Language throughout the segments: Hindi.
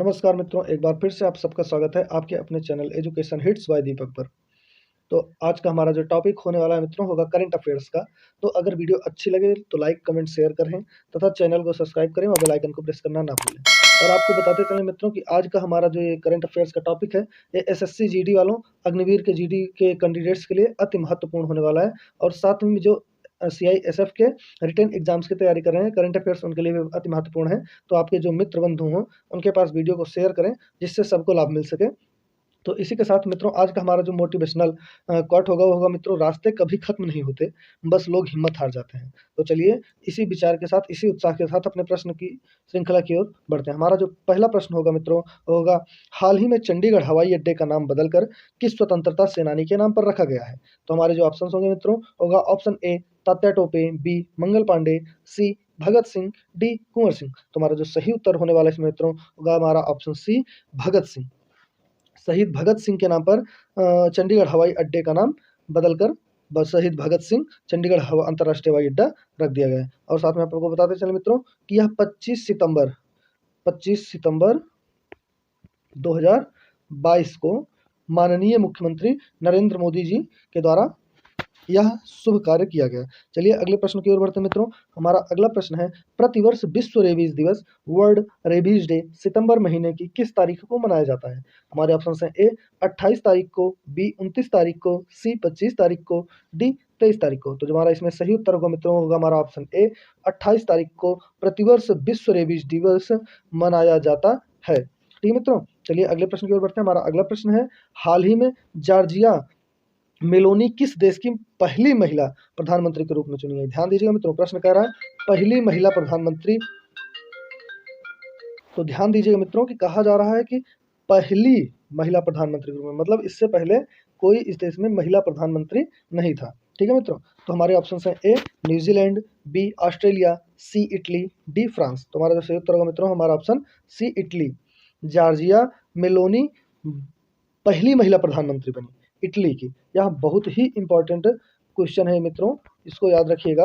नमस्कार मित्रों, एक बार फिर से आप सबका स्वागत है आपके अपने चैनल एजुकेशन हिट्स बाय दीपक पर। तो आज का हमारा जो टॉपिक होने वाला है मित्रों होगा करंट अफेयर्स का। तो अगर वीडियो अच्छी लगे तो लाइक, कमेंट, शेयर करें तथा चैनल को सब्सक्राइब करें और बेल आइकन को प्रेस करना ना भूलें। और आपको बताते चलें मित्रों कि आज का हमारा जो ये करंट अफेयर्स का टॉपिक है, ये एसएससी जीडी वालों, अग्निवीर के जीडी के कैंडिडेट्स के लिए अति महत्वपूर्ण होने वाला है। और साथ में जो सीआईएसएफ के रिटन एग्जाम्स की तैयारी कर रहे हैं, करंट अफेयर्स उनके लिए भी अति महत्वपूर्ण है। तो आपके जो मित्र बंधु हों उनके पास वीडियो को शेयर करें जिससे सबको लाभ मिल सके। तो इसी के साथ मित्रों आज का हमारा जो मोटिवेशनल कोट होगा वो होगा मित्रों, रास्ते कभी खत्म नहीं होते, बस लोग हिम्मत हार जाते हैं। तो चलिए इसी विचार के साथ, इसी उत्साह के साथ अपने प्रश्न की श्रृंखला की ओर बढ़ते हैं। हमारा जो पहला प्रश्न होगा मित्रों वो होगा, हाल ही में चंडीगढ़ हवाई अड्डे का नाम बदलकर किस स्वतंत्रता सेनानी के नाम पर रखा गया है? तो हमारे जो ऑप्शन होंगे मित्रों होगा option A Tatya Tope, B Mangal Pandey, C Bhagat Singh, D Kunwar Singh. तो हमारा जो सही उत्तर होने वाला है इसमें मित्रों होगा हमारा ऑप्शन सी भगत सिंह। शहीद भगत सिंह के नाम पर चंडीगढ़ हवाई अड्डे का नाम बदलकर शहीद भगत सिंह चंडीगढ़ अंतर्राष्ट्रीय हवाई अड्डा रख दिया गया है। और साथ में आपको बताते चले मित्रों कि यह 25 सितंबर 2022 को माननीय मुख्यमंत्री नरेंद्र मोदी जी के द्वारा यह शुभ कार्य किया गया। चलिए अगले प्रश्न की ओर बढ़ते हैं मित्रों। हमारा अगला प्रश्न है, प्रतिवर्ष विश्व रेबीज दिवस वर्ल्ड रेबीज डे सितंबर महीने की किस तारीख को मनाया जाता है? हमारे ऑप्शन हैं ए 28 तारीख को, बी 29 तारीख को, सी 25 तारीख को, डी 23 तारीख को। तो जो हमारा इसमें सही उत्तर होगा मित्रों होगा हमारा ऑप्शन ए 28 तारीख को प्रतिवर्ष विश्व रेबीज दिवस मनाया जाता है। ठीक है मित्रों, चलिए अगले प्रश्न की ओर बढ़ते हैं। हमारा अगला प्रश्न है, हाल ही में जॉर्जिया मेलोनी किस देश की पहली महिला प्रधानमंत्री के रूप में चुनी गई? ध्यान दीजिएगा मित्रों, प्रश्न कह रहा है पहली महिला प्रधानमंत्री। तो ध्यान दीजिएगा मित्रों कि कहा जा रहा है कि पहली महिला प्रधानमंत्री के रूप में, मतलब इससे पहले कोई इस देश में महिला प्रधानमंत्री नहीं था। ठीक है मित्रों, तो हमारे ऑप्शन हैं A New Zealand, B Australia, C Italy, D France. तो हमारा जो सही उत्तर होगा मित्रों हमारा option C Italy. Giorgia Meloni पहली महिला प्रधानमंत्री बनी इटली की। यह बहुत ही इंपॉर्टेंट क्वेश्चन है मित्रों, इसको याद रखिएगा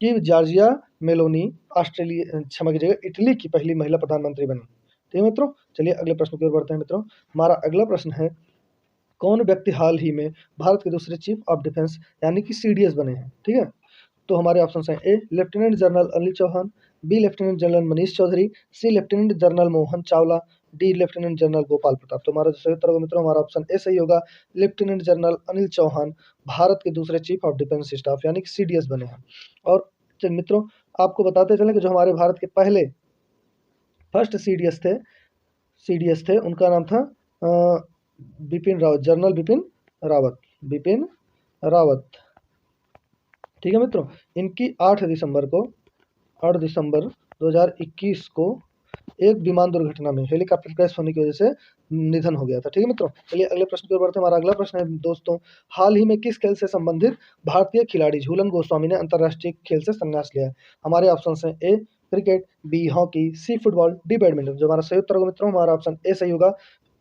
कि जॉर्जिया मेलोनी ऑस्ट्रेलिया क्षमा कीजिएगा इटली की पहली महिला प्रधानमंत्री बनी। ठीक है मित्रों, चलिए अगले प्रश्न की ओर बढ़ते हैं मित्रों। हमारा अगला प्रश्न है, कौन व्यक्ति हाल ही में भारत के दूसरे चीफ ऑफ डिफेंस यानी कि सीडीएस बने हैं? ठीक है, तो हमारे ऑप्शन हैं A lieutenant general Anil Chauhan, B lieutenant general Manish Chaudhary, C lieutenant general Mohan Chawla, D lieutenant general Gopal Pratap. तो हमारा जो सही उत्तर होगा मित्रों हमारा ऑप्शन ए सही होगा, लेफ्टिनेंट जनरल अनिल चौहान भारत के दूसरे चीफ ऑफ डिफेंस स्टाफ यानी कि सीडीएस बने हैं। और मित्रों आपको बताते चलें कि जो हमारे भारत के पहले फर्स्ट सीडीएस थे उनका नाम था बिपिन रावत, जनरल बिपिन रावत। ठीक है मित्रों, इनकी 8 दिसंबर 2021 को एक विमान दुर्घटना में हेलीकॉप्टर क्रैश होने की वजह से निधन हो गया था। ठीक है मित्रों, चलिए अगले प्रश्न की ओर बढ़ते हैं। हमारा अगला प्रश्न है दोस्तों, हाल ही में किस खेल से संबंधित भारतीय खिलाड़ी झूलन गोस्वामी ने अंतर्राष्ट्रीय खेल से संन्यास लिया है? हमारे ऑप्शन हैं A cricket, B hockey, C football, D badminton. जो हमारा सही उत्तर होगा मित्रों हमारा ऑप्शन ए सही होगा,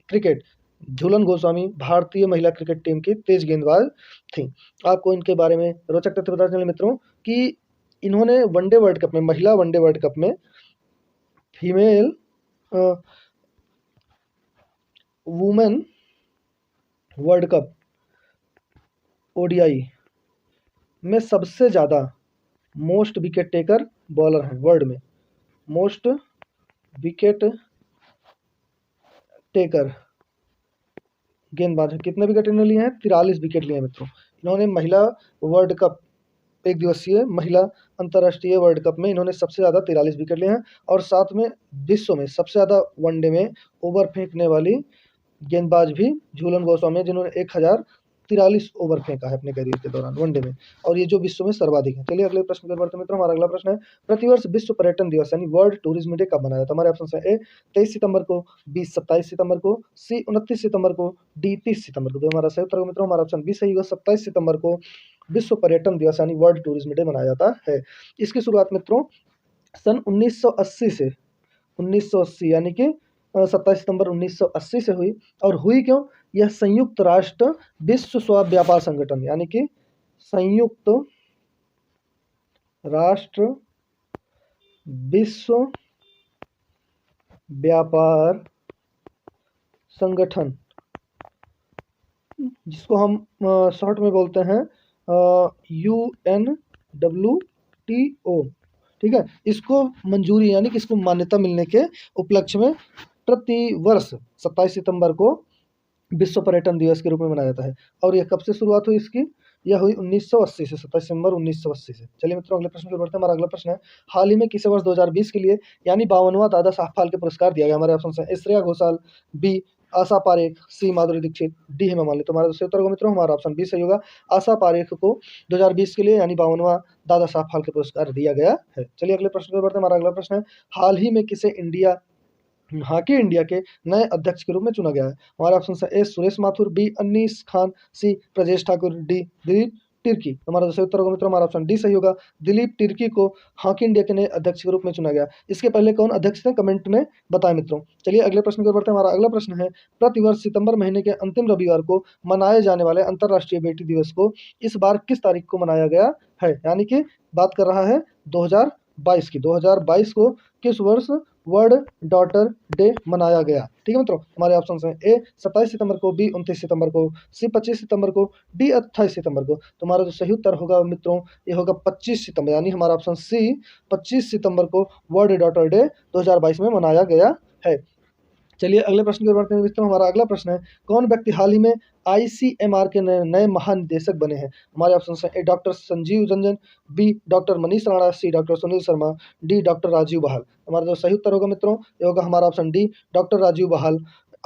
क्रिकेट। झूलन गोस्वामी भारतीय महिला क्रिकेट टीम की तेज गेंदबाज थी। आपको इनके बारे में रोचक तथ्य पता चले मित्रों कि इन्होंने वनडे वर्ल्ड कप में, महिला वनडे वर्ल्ड कप में female women world cup ODI में सबसे ज़्यादा मोस्ट विकेट टेकर बॉलर हैं वर्ल्ड में। मोस्ट विकेट टेकर गेंदबाज है। कितने विकेट इन्होंने लिए हैं? 43 विकेट लिए हैं मित्रों। इन्होंने महिला वर्ल्ड कप, एक दिवसीय महिला अंतर्राष्ट्रीय वर्ल्ड कप में इन्होंने सबसे ज़्यादा 43 विकेट लिए हैं। और साथ में विश्व में सबसे ज़्यादा वनडे में ओवर फेंकने वाली गेंदबाज भी झूलन गोस्वामी, जिन्होंने 1043 ओवर फेंका है अपने करियर के दौरान वनडे में, और ये जो विश्व में सर्वाधिक है। चलिए अगले प्रश्न पर बढ़ते हैं मित्रों। हमारा अगला प्रश्न है, प्रतिवर्ष विश्व पर्यटन दिवस यानी वर्ल्ड टूरिज्म डे कब मनाया जाता है? हमारे ऑप्शन है ए 23 सितंबर को, बी 27 सितंबर को, सी 29 सितंबर को, डी 30 सितंबर को। तो हमारा सही उत्तर मित्रों हमारा ऑप्शन बी सही होगा, 27 सितंबर को विश्व पर्यटन दिवस यानी वर्ल्ड टूरिज्म डे मनाया जाता है। इसकी शुरुआत मित्रों सन 1980 से 1980 यानी कि 27 सितंबर 1980 से हुई। और हुई क्यों? यह संयुक्त राष्ट्र विश्व व्यापार संगठन यानी कि संयुक्त राष्ट्र विश्व व्यापार संगठन, जिसको हम शॉर्ट में बोलते हैं UNWTO, ठीक है, इसको मंजूरी यानी कि इसको मान्यता मिलने के उपलक्ष्य में प्रति वर्ष 27 सितंबर को विश्व पर्यटन दिवस के रूप में मनाया जाता है। और यह कब से शुरुआत हुई इसकी? यह हुई 1980 से, 27 सितंबर 1980 से। चलिए मित्रों अगले प्रश्न की ओर बढ़ते हैं। हमारा अगला प्रश्न है, हाल ही में किस वर्ष 2020 के लिए यानी 52वां दादा साहब फाल्के पुरस्कार दिया गया? हमारे ऑप्शन है ए श्रेया घोषाल, बी आशा पारेख, सी माधुरी दीक्षित, डी हेमा मालिनी। तो हमारा सही उत्तर होगा मित्रों हमारा ऑप्शन बी सही होगा। आशा पारेख को 2020 के लिए यानी 52वां दादा साहब फाल्के पुरस्कार दिया गया है। चलिए अगले प्रश्न की ओर बढ़ते हैं। हमारा अगला प्रश्न है, हाल ही में किसे हॉकी इंडिया के नए अध्यक्ष के रूप में चुना गया है? हमारे ऑप्शन है ए सुरेश माथुर, बी अनीस खान, सी ब्रजेश ठाकुर, डी दिलीप तिर्की। हमारा सही उत्तर होगा मित्रों हमारा ऑप्शन डी सही होगा। दिलीप तिर्की को हॉकी इंडिया के नए अध्यक्ष के रूप में चुना गया। इसके पहले कौन अध्यक्ष थे कमेंट में बताएं मित्रों। चलिए अगले प्रश्न की ओर बढ़ते हैं। हमारा अगला प्रश्न है, प्रतिवर्ष सितंबर महीने के अंतिम रविवार को मनाए जाने वाले अंतर्राष्ट्रीय बेटी दिवस को इस बार किस तारीख को मनाया गया है? यानी कि बात कर रहा है 2022 की। 2022 को किस वर्ष वर्ल्ड डॉटर डे मनाया गया? ठीक है मित्रों, हमारे ऑप्शन हैं ए 27 सितंबर को, बी 29 सितंबर को, सी 25 सितंबर को, डी 28 सितंबर को। तो हमारा जो सही उत्तर होगा मित्रों ये होगा 25 सितंबर, यानी हमारा ऑप्शन सी 25 सितंबर को वर्ल्ड डॉटर डे 2022 में मनाया गया है। चलिए अगले प्रश्न की ओर बढ़ते हैं मित्रों। हमारा अगला प्रश्न है, कौन व्यक्ति हाल ही में ICMR के नए महानिदेशक बने हैं? हमारे ऑप्शन हैं A doctor Sanjeev Ranjan, B doctor Manish Rana, C doctor Sunil Sharma, D doctor Rajeev Bahal. हमारा जो सही उत्तर होगा मित्रों ये होगा हमारा ऑप्शन डी डॉक्टर राजीव बहाल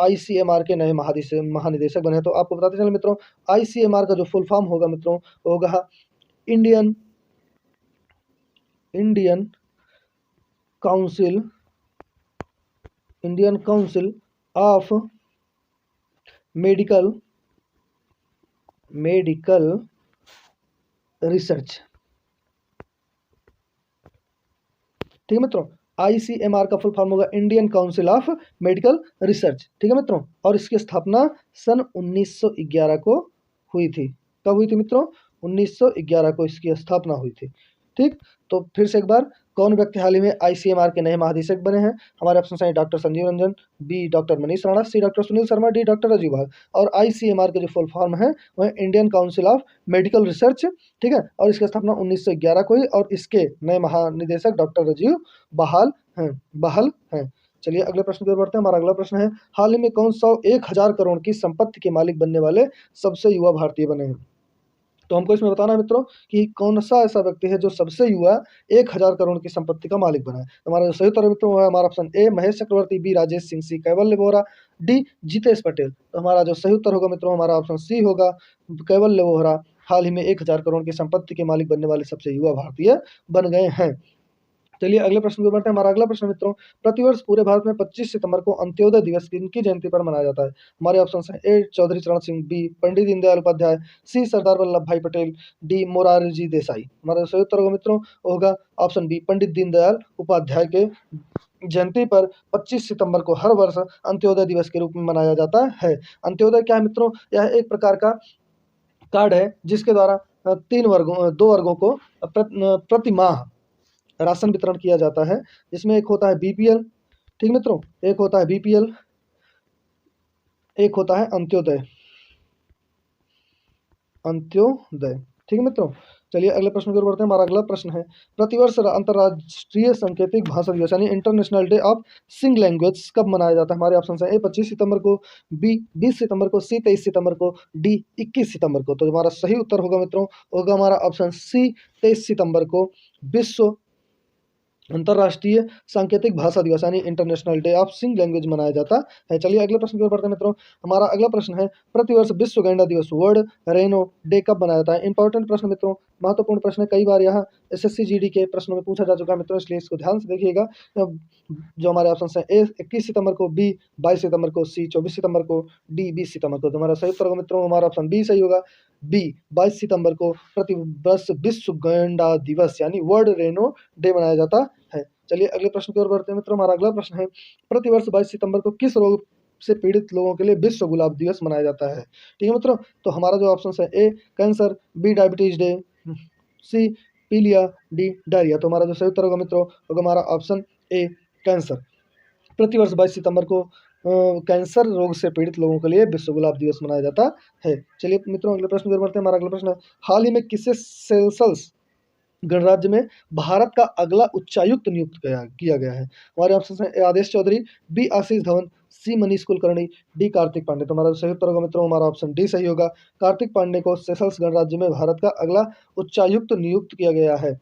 ICMR के नए महानिदेशक बने हैं। तो आपको बताते चले मित्रों, ICMR का जो फुल फॉर्म होगा मित्रों होगा Indian council of medical research. ठीक है मित्रों, ICMR का फुल फॉर्म होगा Indian council of medical research. ठीक है मित्रों, और इसकी स्थापना सन 1911 को हुई थी। कब हुई थी मित्रों? 1911 को इसकी स्थापना हुई थी। ठीक, तो फिर से एक बार, कौन व्यक्ति हाल ही में ICMR के नए महानिदेशक बने हैं? हमारे ऑप्शन हैं doctor Sanjeev Ranjan, B doctor Manish Rana, C doctor Sunil Sharma, D doctor Rajeev Bahal. और ICMR के जो फुल फॉर्म है वह Indian council of medical research. ठीक है, और इसकी स्थापना 1911 को हुई और इसके नए महानिदेशक डॉक्टर राजीव बहाल हैं। चलिए अगले प्रश्न की ओर बढ़ते हैं। हमारा अगला प्रश्न है, हाल ही में कौन 1000 करोड़ की संपत्ति के मालिक बनने वाले सबसे युवा भारतीय बने हैं? तो हमको इसमें बताना है मित्रों कि कौन सा ऐसा व्यक्ति है जो सबसे युवा 1000 करोड़ की संपत्ति का मालिक बना है। हमारा जो सही उत्तर है मित्रों है हमारा option A Mahesh Chakravarti, B Rajesh Singh, C Kaivalya Bohra, D Jitesh Patel. तो हमारा जो सही उत्तर होगा मित्रों हमारा ऑप्शन सी होगा, कैवल्य बोहरा हाल ही में 1000 करोड़ की संपत्ति के मालिक बनने वाले सबसे युवा भारतीय बन गए हैं। चलिए अगले प्रश्न को बढ़ते हैं। हमारा अगला प्रश्न मित्रों, प्रतिवर्ष पूरे भारत में 25 सितंबर को अंत्योदय दिवस किनकी जयंती पर मनाया जाता है? हमारे ऑप्शन हैं ए चौधरी चरण सिंह, बी पंडित दीनदयाल उपाध्याय, सी सरदार वल्लभ भाई पटेल, डी मोरारजी देसाई। हमारा सही उत्तर होगा मित्रों होगा ऑप्शन बी पंडित दीनदयाल उपाध्याय के जयंती पर 25 सितंबर को हर वर्ष अंत्योदय दिवस के रूप में मनाया जाता है। अंत्योदय क्या है मित्रों? यह एक प्रकार का कार्ड है जिसके द्वारा 2 वर्गों को प्रति माह राशन वितरण किया जाता है, जिसमें एक होता है BPL, ठीक मित्रों, एक होता है BPL, एक होता है अंत्योदय। ठीक है मित्रों, चलिए अगले प्रश्न की ओर बढ़ते हैं। हमारा अगला प्रश्न है, प्रतिवर्ष अंतर्राष्ट्रीय सांकेतिक भाषा दिवस यानी इंटरनेशनल डे ऑफ सिंग लैंग्वेज कब मनाया जाता है? हमारे ऑप्शन है ए 25 सितंबर को, बी 20 सितंबर को, सी 23 सितंबर को, डी 21 सितंबर को। तो हमारा सही उत्तर होगा मित्रों होगा हमारा ऑप्शन सी 23 सितंबर को विश्व अंतर्राष्ट्रीय सांकेतिक भाषा दिवस यानी इंटरनेशनल डे ऑफ सिंग लैंग्वेज मनाया जाता है। चलिए अगले प्रश्न की ओर बढ़ते हैं मित्रों। हमारा अगला प्रश्न है, प्रतिवर्ष विश्व गैंडा दिवस वर्ल्ड रेनो डे कब मनाया जाता है? इंपॉर्टेंट प्रश्न मित्रों, महत्वपूर्ण प्रश्न है, कई बार यहाँ SSC GD के प्रश्नों में पूछा जा चुका है मित्रों, इसलिए इसको ध्यान से देखिएगा। जो हमारे ऑप्शन है ए 21 सितंबर को, बी 22 सितंबर को, सी 24 सितंबर को, डी 20 सितंबर को। तो हमारा सही उत्तर होगा मित्रों हमारा ऑप्शन बी सही होगा, बी 22 सितंबर को प्रतिवर्ष विश्व गैंडा दिवस यानी वर्ल्ड रेनो डे मनाया जाता है। चलिए अगले प्रश्न की ओर बढ़ते हैं मित्रों। हमारा अगला प्रश्न है, प्रतिवर्ष 22 सितंबर को किस रोग से पीड़ित लोगों के लिए विश्व गुलाब दिवस मनाया जाता है? ठीक है मित्रों, तो हमारा जो ऑप्शन है ए कैंसर, बी डायबिटीज डे, सी पीलिया, डी डायरिया। तो हमारा जो सही उत्तर होगा मित्रों होगा हमारा ऑप्शन ए कैंसर। प्रतिवर्ष 22 सितंबर को कैंसर रोग से पीड़ित लोगों के लिए विश्व गुलाब दिवस मनाया जाता है। चलिए मित्रों अगले प्रश्न की ओर बढ़ते हैं। हमारा अगला प्रश्न है, हाल ही में किसे सेशल्स गणराज्य में भारत का अगला उच्चायुक्त नियुक्त किया गया है? हमारे ऑप्शन है, ए आदेश चौधरी, बी आशीष धवन, सी मनीष कुलकर्णी, डी कार्तिक पांडे। तो हमारा सही उत्तर होगा मित्रों हमारा ऑप्शन डी सही होगा। कार्तिक पांडे को सेशल्स गणराज्य में भारत का अगला उच्चायुक्त नियुक्त किया गया है,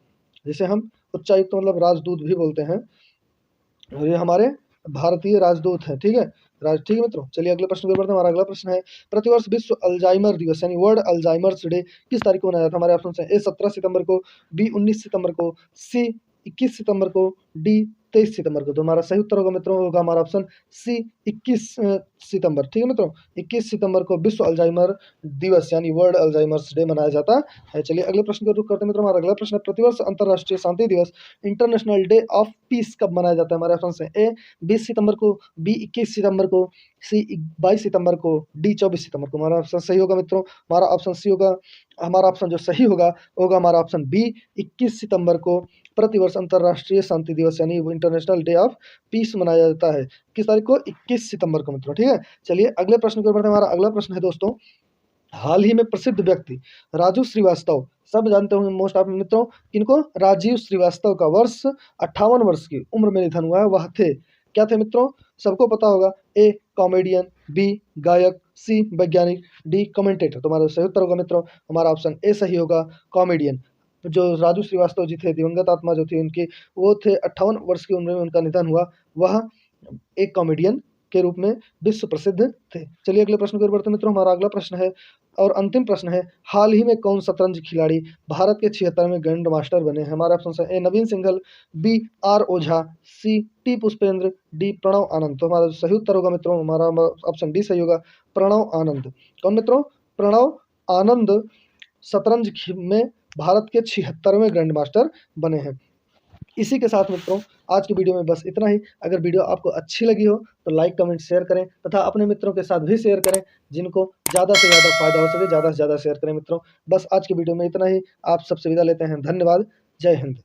जिसे हम उच्चायुक्त मतलब राजदूत भी बोलते हैं, और ये हमारे भारतीय राजदूत हैं। ठीक है ठीक है मित्रों, चलिए अगले प्रश्न की ओर बढ़ते हैं। हमारा अगला प्रश्न है, प्रतिवर्ष विश्व अल्जाइमर दिवस यानी वर्ल्ड अल्जाइमर्स डे किस तारीख को मनाया जाता है? हमारे ऑप्शन है, ए 17 सितंबर को, बी 19 सितंबर को, सी 21 सितंबर को, डी 23 सितंबर को। तो हमारा सही उत्तर होगा मित्रों होगा हमारा ऑप्शन सी 21 सितंबर। ठीक है मित्रों, 21 सितंबर को विश्व अल्जाइमर दिवस यानी वर्ल्ड अल्जाइमर्स डे मनाया जाता है। चलिए अगले प्रश्न को रुख करते हैं मित्रों। हमारा अगला प्रश्न है, प्रतिवर्ष अंतर्राष्ट्रीय शांति दिवस इंटरनेशनल डे ऑफ पीस कब मनाया जाता है? हमारे ऑप्शन है, ए 20 सितंबर को, बी 21 सितंबर को, सी 22 सितंबर को, डी 24 सितंबर को। हमारा ऑप्शन सही होगा मित्रों, हमारा ऑप्शन सी होगा। हमारा ऑप्शन जो सही होगा होगा हमारा ऑप्शन बी 21 सितंबर को प्रतिवर्ष अंतर्राष्ट्रीय शांति दिवस यानी इंटरनेशनल डे ऑफ पीस मनाया जाता है। किस तारीख को? 21 सितंबर को मित्रों। ठीक है, चलिए अगले प्रश्न की ओर बढ़ते हैं। हमारा अगला प्रश्न है दोस्तों, हाल ही में प्रसिद्ध व्यक्ति राजू श्रीवास्तव, सब जानते होंगे मोस्ट ऑफ मित्रों, किनको? राजीव श्रीवास्तव का वर्ष 58 वर्ष की उम्र में निधन हुआ है। वह थे, क्या थे मित्रों? सबको पता होगा, ए कॉमेडियन, बी गायक, सी वैज्ञानिक, डी कमेंटेटर। तो हमारा सही उत्तर होगा मित्रों हमारा ऑप्शन ए सही होगा, कॉमेडियन। जो राजू श्रीवास्तव जी थे, दिवंगत आत्मा जो थी उनकी, वो थे 58 वर्ष की उम्र में उनका निधन हुआ। वह एक कॉमेडियन के रूप में विश्व प्रसिद्ध थे। चलिए अगले प्रश्न की ओर बढ़ते हैं मित्रों। हमारा अगला प्रश्न है और अंतिम प्रश्न है, हाल ही में कौन शतरंज खिलाड़ी भारत के 76वें ग्रैंड मास्टर बने हैं? हमारे ऑप्शन है, A Naveen Singhal, B R Ojha, C T Pushpendra, D Pranav Anand. तो हमारा सही उत्तर होगा मित्रों हमारा ऑप्शन डी सही होगा, प्रणव आनंद। कौन मित्रों? प्रणव आनंद शतरंज में भारत के 76वें ग्रैंड मास्टर बने हैं। इसी के साथ मित्रों आज की वीडियो में बस इतना ही। अगर वीडियो आपको अच्छी लगी हो तो लाइक कमेंट शेयर करें तथा अपने मित्रों के साथ भी शेयर करें, जिनको ज़्यादा से ज़्यादा फायदा हो सके ज़्यादा से ज़्यादा शेयर करें मित्रों। बस आज की वीडियो में इतना ही, आप सबसे विदा लेते हैं, धन्यवाद, जय हिंद।